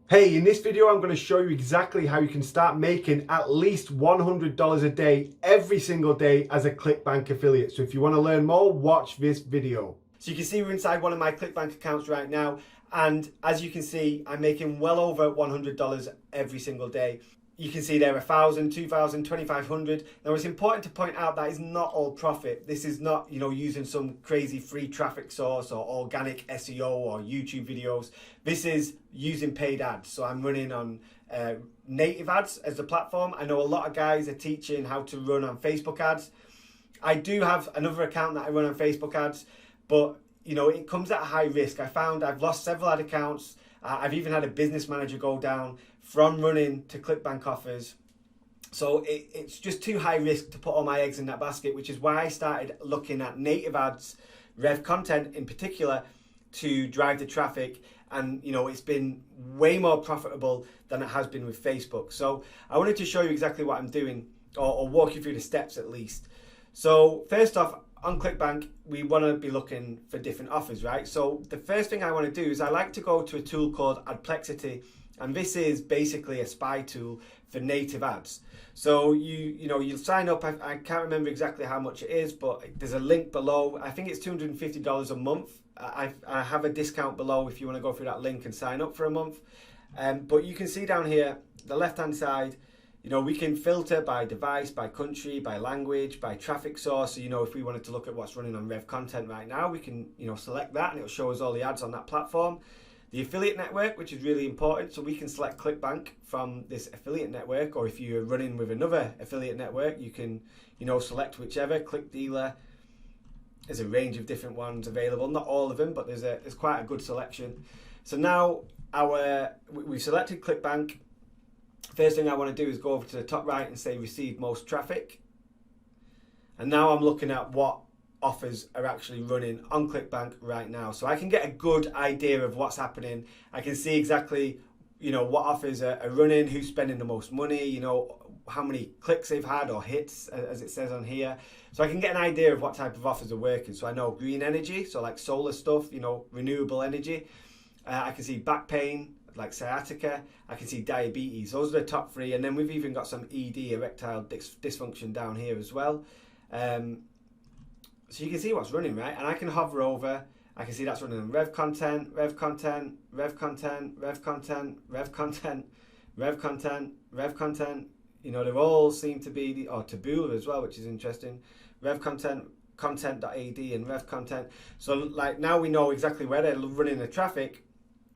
Hey, in this video, I'm going to show you exactly how you can start making at least $100 a day every single day as a Clickbank affiliate. So if you want to learn more, watch this video. So you can see we're inside one of my Clickbank accounts right now. And as you can see, I'm making well over $100 every single day. You can see there 1,000, 2,000, 2,500. Now it's important to point out that is not all profit. This is not, using some crazy free traffic source or organic SEO or YouTube videos. This is using paid ads. So I'm running on native ads as the platform. I know a lot of guys are teaching how to run on Facebook ads. I do have another account that I run on Facebook ads, but it comes at a high risk. I found I've lost several ad accounts. I've even had a business manager go down from running to Clickbank offers. So it's just too high risk to put all my eggs in that basket, which is why I started looking at native ads, Rev content in particular, to drive the traffic. And it's been way more profitable than it has been with Facebook. So I wanted to show you exactly what I'm doing, or walk you through the steps at least. So first off, on Clickbank, we want to be looking for different offers, right? So the first thing I want to do is I like to go to a tool called Adplexity, and this is basically a spy tool for native ads. So you'll sign up. I can't remember exactly how much it is, but there's a link below. I think it's $250 a month. I have a discount below if you want to go through that link and sign up for a month. But you can see down here, the left-hand side, we can filter by device, by country, by language, by traffic source. So, if we wanted to look at what's running on Rev content right now, we can, select that and it'll show us all the ads on that platform. The affiliate network, which is really important. So we can select Clickbank from this affiliate network, or if you're running with another affiliate network, you can, select whichever. Click dealer. There's a range of different ones available. Not all of them, but there's quite a good selection. So now we've selected Clickbank. First thing I want to do is go over to the top right and say receive most traffic. And now I'm looking at what offers are actually running on Clickbank right now. So I can get a good idea of what's happening. I can see exactly, what offers are running, who's spending the most money, how many clicks they've had or hits, as it says on here. So I can get an idea of what type of offers are working. So I know green energy, so like solar stuff, renewable energy. I can see back pain, like sciatica. I can see diabetes. Those are the top three. And then we've even got some ED, erectile dysfunction, down here as well. So you can see what's running, right? And I can hover over. I can see that's running on Rev content, Rev content, Rev content, Rev content, Rev content, Rev content, Rev content. They all seem to be, or Taboola as well, which is interesting. Rev content, content.ad, and Rev content. So like now we know exactly where they're running the traffic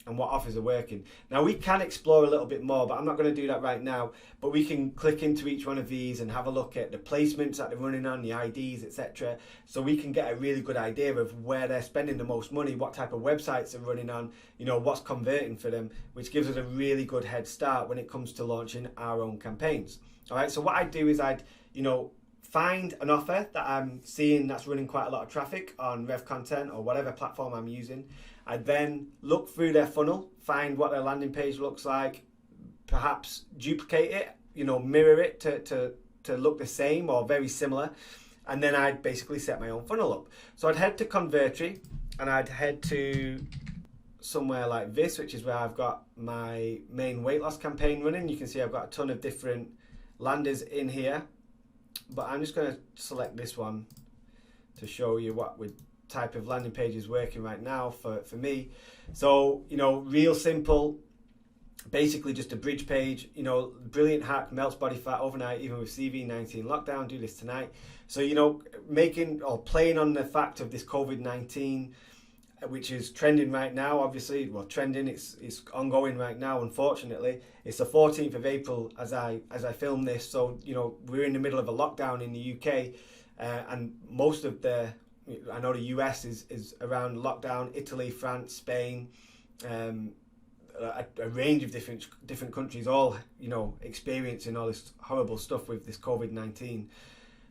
and what offers are working. Now we can explore a little bit more, but I'm not going to do that right now. But we can click into each one of these and have a look at the placements that they're running on, the IDs, etc. So we can get a really good idea of where they're spending the most money, what type of websites they're running on, what's converting for them, which gives us a really good head start when it comes to launching our own campaigns. All right, so what I'd do is I'd, find an offer that I'm seeing that's running quite a lot of traffic on Rev content or whatever platform I'm using. I then look through their funnel, find what their landing page looks like, perhaps duplicate it, mirror it to look the same or very similar. And then I'd basically set my own funnel up. So I'd head to Convertry and I'd head to somewhere like this, which is where I've got my main weight loss campaign running. You can see I've got a ton of different landers in here, but I'm just going to select this one to show you what type of landing page is working right now for me. So, real simple, basically just a bridge page, brilliant hack, melts body fat overnight, even with CV-19 lockdown, do this tonight. So, making or playing on the fact of this COVID-19, which is trending right now, obviously, well, trending, it's ongoing right now, unfortunately. It's the 14th of April as I film this. So, we're in the middle of a lockdown in the UK, and most of I know the US is around lockdown, Italy, France, Spain, a range of different countries, all, experiencing all this horrible stuff with this COVID-19.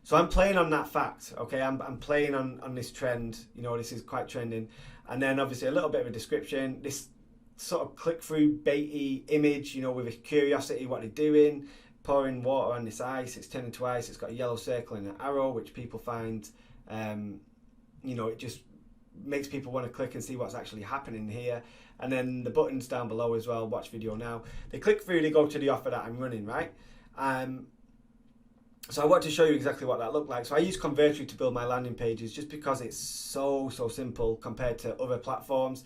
So I'm playing on that fact, okay? I'm playing on this trend, this is quite trending. And then obviously a little bit of a description, this sort of click-through baity image, with a curiosity, what they're doing, pouring water on this ice, it's turning to ice, it's got a yellow circle and an arrow, which people find, it just makes people want to click and see what's actually happening here. and then the buttons down below as well, watch video now. They click through, they go to the offer that I'm running, right? So I want to show you exactly what that looked like. So I use Convertri to build my landing pages just because it's so simple compared to other platforms.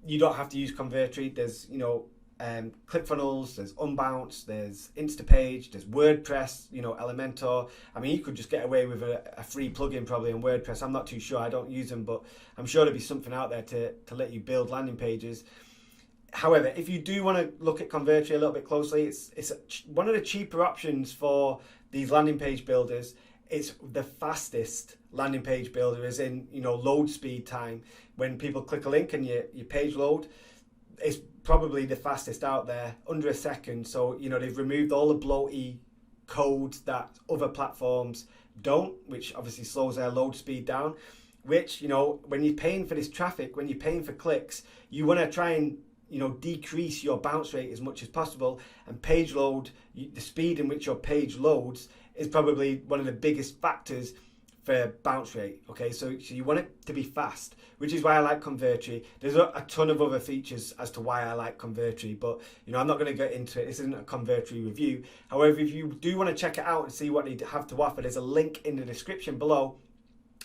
You don't have to use Convertri. There's, you know, ClickFunnels, there's Unbounce, there's Instapage, there's WordPress, you know, Elementor. I mean, you could just get away with a free plugin probably on WordPress. I'm not too sure, I don't use them, but I'm sure there'll be something out there to let you build landing pages. However, if you do want to look at Convertri a little bit closely, it's one of the cheaper options for these landing page builders. It's the fastest landing page builder, as in, you know, load speed time. When people click a link and your page load, it's probably the fastest out there, under a second. So, you know, they've removed all the bloaty code that other platforms don't, which obviously slows their load speed down, which, you know, when you're paying for this traffic, when you're paying for clicks, you want to try and, you know, decrease your bounce rate as much as possible. And page load, the speed in which your page loads is probably one of the biggest factors for bounce rate. Okay, so you want it to be fast, which is why I like Convertri. There's a ton of other features as to why I like Convertri, but, you know, I'm not going to get into it. This isn't a Convertri review. However, if you do want to check it out and see what they have to offer, there's a link in the description below.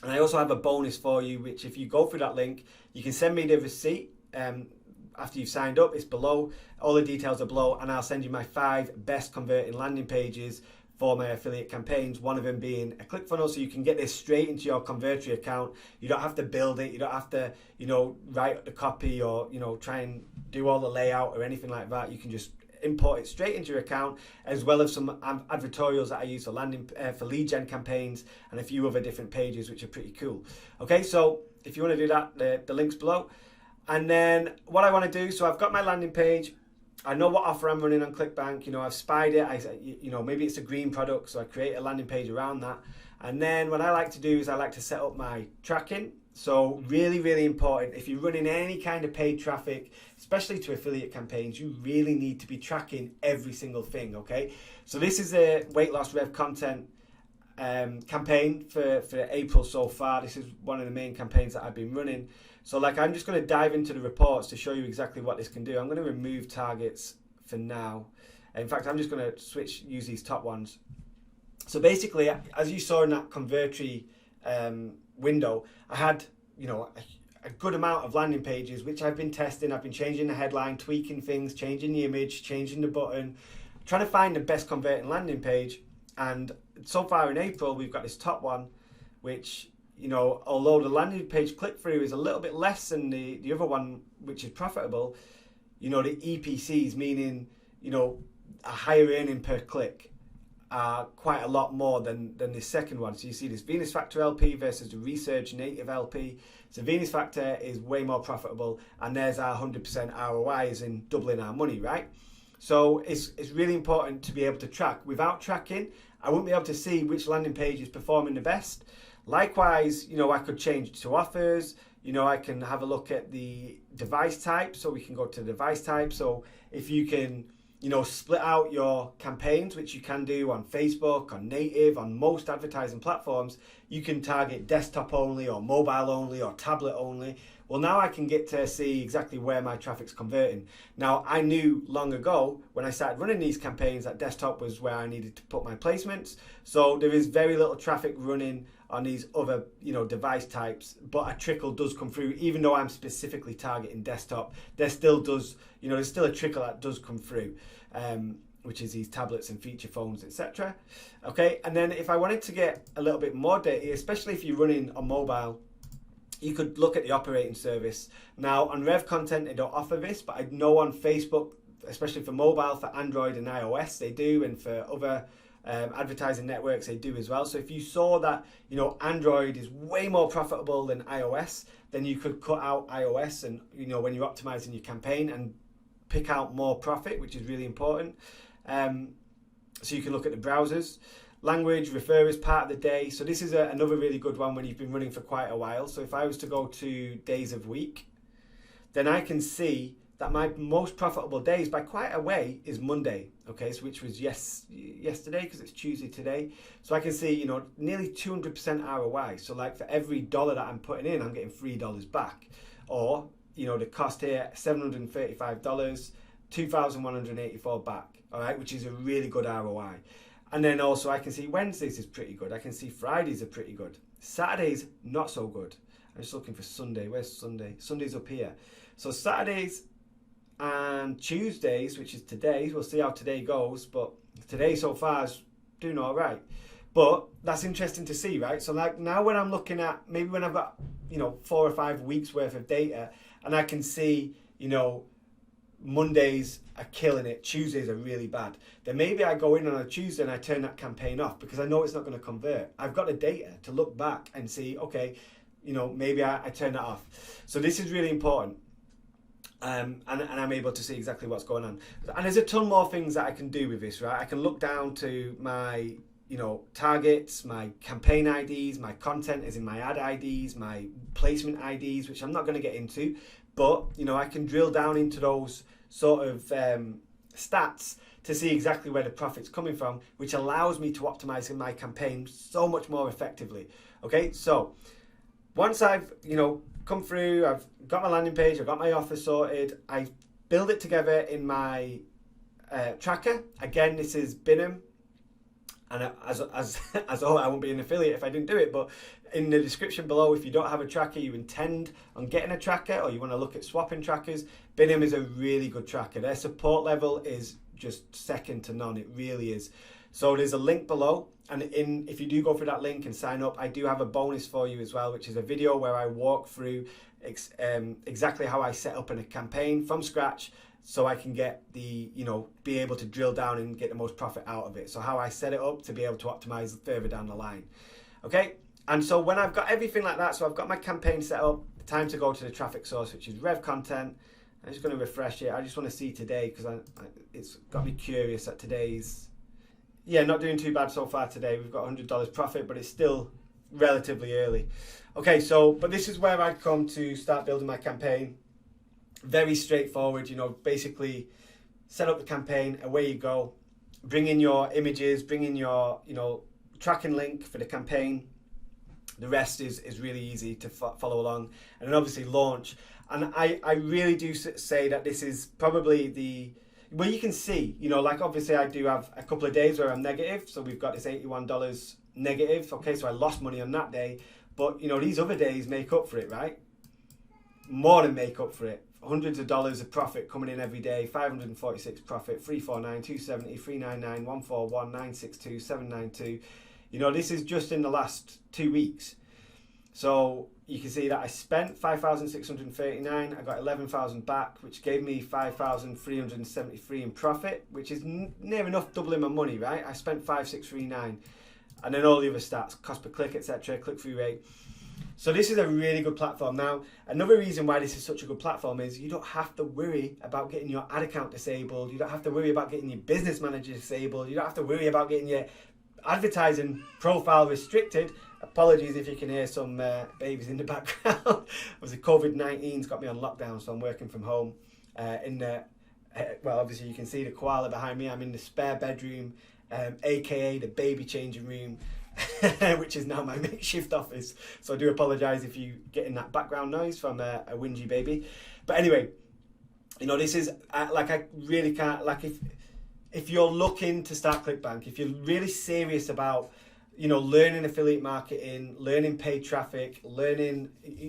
And I also have a bonus for you, which if you go through that link, you can send me the receipt after you've signed up. It's below, all the details are below, and I'll send you my 5 best converting landing pages for my affiliate campaigns, one of them being a ClickFunnels, so you can get this straight into your Convertri account. You don't have to build it, you don't have to, you know, write the copy or, you know, try and do all the layout or anything like that. You can just import it straight into your account, as well as some advertorials that I use for lead gen campaigns and a few other different pages, which are pretty cool. Okay, so if you want to do that, the link's below. And then what I want to do, so I've got my landing page. I know what offer I'm running on Clickbank. You know, I've spied it. You know, maybe it's a green product, so I create a landing page around that. And then what I like to do is I like to set up my tracking. So really important, if you're running any kind of paid traffic, especially to affiliate campaigns, you really need to be tracking every single thing, okay? So this is a weight loss rev content campaign for April so far. This is one of the main campaigns that I've been running. So like, I'm just going to dive into the reports to show you exactly what this can do. I'm going to remove targets for now. In fact, I'm just going to use these top ones. So basically, as you saw in that Convertri window, I had, you know, a good amount of landing pages which I've been testing. I've been changing the headline, tweaking things, changing the image, changing the button, trying to find the best converting landing page. And so far in April, we've got this top one, which, you know, although the landing page click-through is a little bit less than the other one, which is profitable, you know, the EPCs, meaning, you know, a higher earning per click, are quite a lot more than the second one. So you see this Venus Factor LP versus the Research Native LP. So Venus Factor is way more profitable, and there's our 100% ROI, is in doubling our money, right? So it's really important to be able to track. Without tracking, I wouldn't be able to see which landing page is performing the best. Likewise, you know, I could change to offers. You know, I can have a look at the device type, so we can go to the device type. So if you can, you know, split out your campaigns, which you can do on Facebook, on native, on most advertising platforms, you can target desktop only or mobile only or tablet only. Well, now I can get to see exactly where my traffic's converting. Now, I knew long ago when I started running these campaigns that desktop was where I needed to put my placements. So there is very little traffic running on these other, you know, device types, but a trickle does come through. Even though I'm specifically targeting desktop, there still does, you know, there's still a trickle that does come through, which is these tablets and feature phones, etc. Okay, and then if I wanted to get a little bit more data, especially if you're running on mobile, you could look at the operating service. Now on Rev Content, they don't offer this, but I know on Facebook, especially for mobile, for Android and iOS, they do, and for other advertising networks, they do as well. So if you saw that, you know, Android is way more profitable than iOS, then you could cut out iOS, and, you know, when you're optimizing your campaign, and pick out more profit, which is really important. So you can look at the browsers. Language, refer as part of the day. So this is another really good one when you've been running for quite a while. So if I was to go to days of week, then I can see that my most profitable days by quite a way is Monday, okay, so which was yesterday, because it's Tuesday today. So I can see, you know, nearly 200% ROI. So like for every $1 that I'm putting in, I'm getting $3 back. Or you know, the cost here, $735, 2,184 back, all right, which is a really good ROI. And then also I can see Wednesdays is pretty good. I can see Fridays are pretty good. Saturdays, not so good. I'm just looking for Sunday. Where's Sunday? Sunday's up here. So Saturdays and Tuesdays, which is today, we'll see how today goes, but today so far is doing all right. But that's interesting to see, right? So like now when I'm looking at, maybe when I've got, you know, 4 or 5 weeks worth of data, and I can see, you know, Mondays are killing it, Tuesdays are really bad, then maybe I go in on a Tuesday and I turn that campaign off because I know it's not going to convert. I've got the data to look back and see, okay, you know, maybe I turn that off. So this is really important. And I'm able to see exactly what's going on. And there's a ton more things that I can do with this, right? I can look down to my, you know, targets, my campaign IDs, my content is in my ad IDs, my placement IDs, which I'm not going to get into, but, you know, I can drill down into those sort of stats to see exactly where the profit's coming from, which allows me to optimize my campaign so much more effectively. Okay, so once I've, you know, come through, I've got my landing page, I've got my offer sorted, I build it together in my tracker. Again, this is Binham, and as all, I won't be an affiliate if I didn't do it, but in the description below, if you don't have a tracker, you intend on getting a tracker, or you want to look at swapping trackers, Binham is a really good tracker. Their support level is just second to none, it really is. So there's a link below, and if you do go through that link and sign up, I do have a bonus for you as well, which is a video where I walk through exactly how I set up in a campaign from scratch, so I can get the, you know, be able to drill down and get the most profit out of it. So how I set it up to be able to optimize further down the line. Okay, and so when I've got everything like that, so I've got my campaign set up, time to go to the traffic source, which is Rev Content. I'm just going to refresh it. I just want to see today because it's got me curious at today's. Yeah, not doing too bad so far today. We've got $100 profit, but it's still relatively early. Okay, so, but this is where I come to start building my campaign. Very straightforward, you know, basically set up the campaign, away you go. Bring in your images, bring in your, you know, tracking link for the campaign. The rest is really easy to follow along. And then obviously launch. And I really do say that this is probably the, well, you can see, you know, like obviously I do have a couple of days where I'm negative. So we've got this $81 negative. Okay, so I lost money on that day. But, you know, these other days make up for it, right? More than make up for it. Hundreds of dollars of profit coming in every day. 546 profit, 349, 270, 399, 141, 962, 792. You know, this is just in the last 2 weeks. So you can see that I spent 5,639. I got 11,000 back, which gave me 5,373 in profit, which is near enough doubling my money, right? I spent 5,639, and then all the other stats, cost per click, etc., click-through rate. So this is a really good platform. Now, another reason why this is such a good platform is you don't have to worry about getting your ad account disabled. You don't have to worry about getting your business manager disabled. You don't have to worry about getting your advertising profile restricted. Apologies if you can hear some babies in the background. Obviously, COVID-19's got me on lockdown, so I'm working from home. Well, obviously you can see the koala behind me. I'm in the spare bedroom, aka the baby changing room, which is now my makeshift office. So I do apologise if you get in that background noise from a whingy baby. But anyway, you know, this is like, I really can't, like, if you're looking to start Clickbank, if you're really serious about, you know, learning affiliate marketing, learning paid traffic,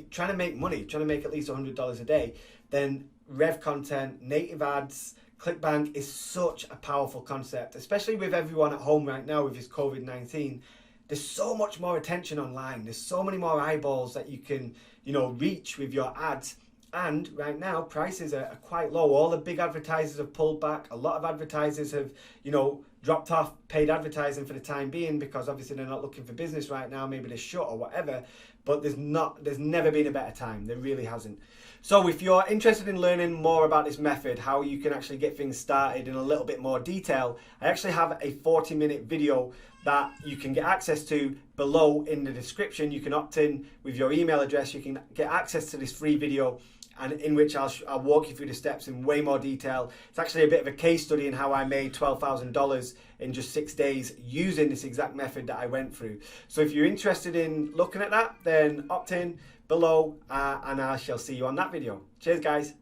trying to make money, trying to make at least $100 a day, then Rev Content, native ads, Clickbank is such a powerful concept, especially with everyone at home right now with this COVID-19. There's so much more attention online. There's so many more eyeballs that you can, you know, reach with your ads. And right now, prices are quite low. All the big advertisers have pulled back. A lot of advertisers have, you know, dropped off paid advertising for the time being because obviously they're not looking for business right now. Maybe they're shut or whatever. But there's never been a better time. There really hasn't. So if you're interested in learning more about this method, how you can actually get things started in a little bit more detail, I actually have a 40-minute video that you can get access to below in the description. You can opt in with your email address. You can get access to this free video, and in which I'll walk you through the steps in way more detail. It's actually a bit of a case study in how I made $12,000 in just 6 days using this exact method that I went through. So if you're interested in looking at that, then opt in below, and I shall see you on that video. Cheers, guys.